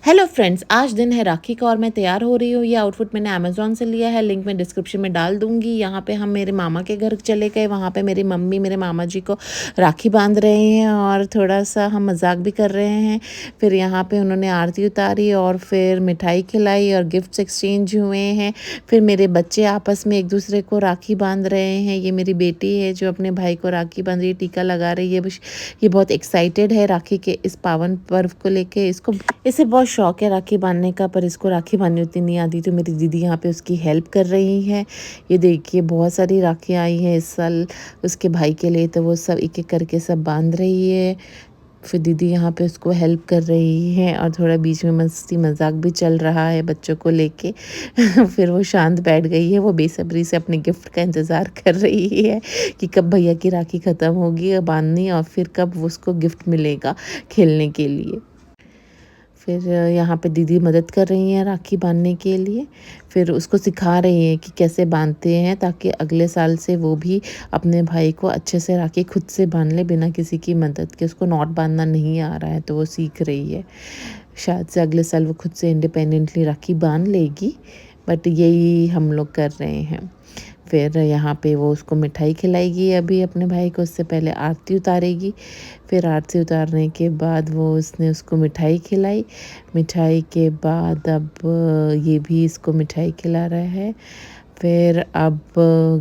Hello friends, आज दिन है राखी का और मैं तैयार हो रही हूँ। ये आउटफिट मैंने अमेज़न से लिया है, लिंक मैं डिस्क्रिप्शन में डाल दूँगी। यहाँ पे हम मेरे मामा के घर चले गए, वहाँ पे मेरी मम्मी मेरे मामा जी को राखी बांध रहे हैं और थोड़ा-सा हम मज़ाक भी कर रहे हैं। फिर यहाँ पे उन्होंने आरती उतारी और फिर मिठाई खिलाई और गिफ्ट्स एक्सचेंज हुए हैं। फिर मेरे बच्चे आपस में एक-दूसरे को राखी बांध रहे हैं। ये मेरी बेटी है जो अपने भाई को राखी बांध रही है, टीका लगा रही है। ये बहुत एक्साइटेड है राखी के इस पावन पर्व को लेके। इसे बहुत शौक है राखी बांधने का, पर इसको राखी बांधनी उतनी नहीं आती, तो मेरी दीदी यहाँ पे उसकी हेल्प कर रही है। ये देखिए बहुत सारी राखियाँ आई हैं इस साल उसके भाई के लिए, तो वो सब एक-एक करके सब बांध रही है। फिर दीदी यहाँ पे उसको हेल्प कर रही है और थोड़ा बीच में मस्ती मज़ाक भी चल रहा है बच्चों को लेके। फिर वो शांत बैठ गई है, वो बेसब्री से अपने गिफ्ट का इंतज़ार कर रही है कि कब भैया की राखी ख़त्म होगी बांधनी और फिर कब उसको गिफ्ट मिलेगा खेलने के लिए। फिर यहाँ पे दीदी मदद कर रही हैं राखी बांधने के लिए। फिर उसको सिखा रही हैं कि कैसे बांधते हैं, ताकि अगले साल से वो भी अपने भाई को अच्छे से राखी खुद से बांध ले बिना किसी की मदद के। उसको नॉट बांधना नहीं आ रहा है तो वो सीख रही है। शायद से अगले साल वो खुद से इंडिपेंडेंटली राखी बांध लेगी, बट यही हम लोग कर रहे हैं। फिर यहाँ पे वो उसको मिठाई खिलाएगी अभी अपने भाई को, उससे पहले आरती उतारेगी। फिर आरती उतारने के बाद वो उसने उसको मिठाई खिलाई। मिठाई के बाद अब ये भी इसको मिठाई खिला रहा है। फिर अब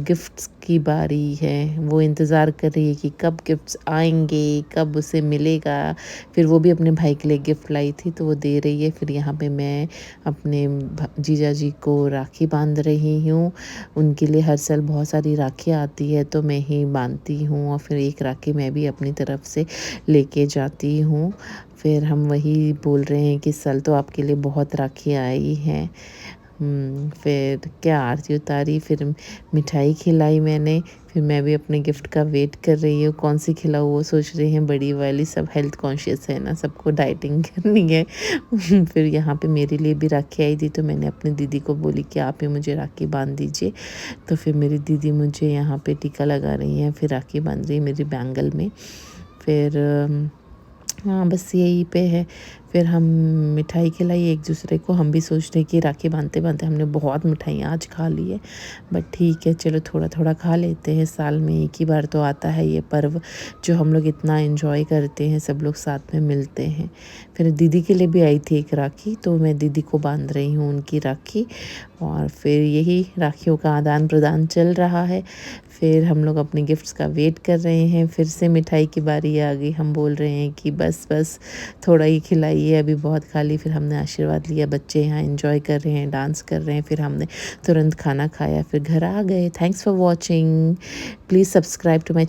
गिफ्ट्स की बारी है। वो इंतज़ार कर रही है कि कब गिफ्ट्स आएँगे, कब उसे मिलेगा। फिर वो भी अपने भाई के लिए गिफ्ट लाई थी तो वो दे रही है। फिर यहाँ पे मैं अपने जीजा जी को राखी बांध रही हूँ। उनके लिए हर साल बहुत सारी राखियाँ आती है तो मैं ही बांधती हूँ और फिर एक राखी मैं भी अपनी तरफ से लेके जाती हूँ। फिर हम वही बोल रहे हैं कि इस साल तो आपके लिए बहुत राखियाँ आई हैं। फिर क्या आरती उतारी, फिर मिठाई खिलाई मैंने। फिर मैं भी अपने गिफ्ट का वेट कर रही हूँ, कौन सी खिलाऊँ वो सोच रही हैं बड़ी वाली। सब हेल्थ कॉन्शियस है ना, सबको डाइटिंग करनी है। फिर यहाँ पे मेरे लिए भी राखी आई थी तो मैंने अपनी दीदी को बोली कि आप ही मुझे राखी बांध दीजिए। तो फिर मेरी दीदी मुझे यहाँ पे टीका लगा रही हैं, फिर राखी बांध रही है मेरी बैंगल में। फिर हाँ, बस यही पे है। फिर हम मिठाई खिलाई एक दूसरे को। हम भी सोच रहे कि राखी बांधते-बांधते हमने बहुत मिठाइयाँ आज खा ली है, बट ठीक है चलो थोड़ा-थोड़ा खा लेते हैं। साल में एक ही बार तो आता है ये पर्व जो हम लोग इतना एन्जॉय करते हैं, सब लोग साथ में मिलते हैं। फिर दीदी के लिए भी आई थी एक राखी, तो मैं दीदी को बांध रही हूँ उनकी राखी और फिर यही राखियों का आदान-प्रदान चल रहा है। फिर हम लोग अपने गिफ्ट्स का वेट कर रहे हैं। फिर से मिठाई की बारी आ गई। हम बोल रहे हैं कि बस थोड़ा ही खिलाइए, अभी बहुत खा ली। फिर हमने आशीर्वाद लिया, बच्चे यहाँ एंजॉय कर रहे हैं, डांस कर रहे हैं। फिर हमने तुरंत खाना खाया, फिर घर आ गए। Thanks for watching. Please subscribe to my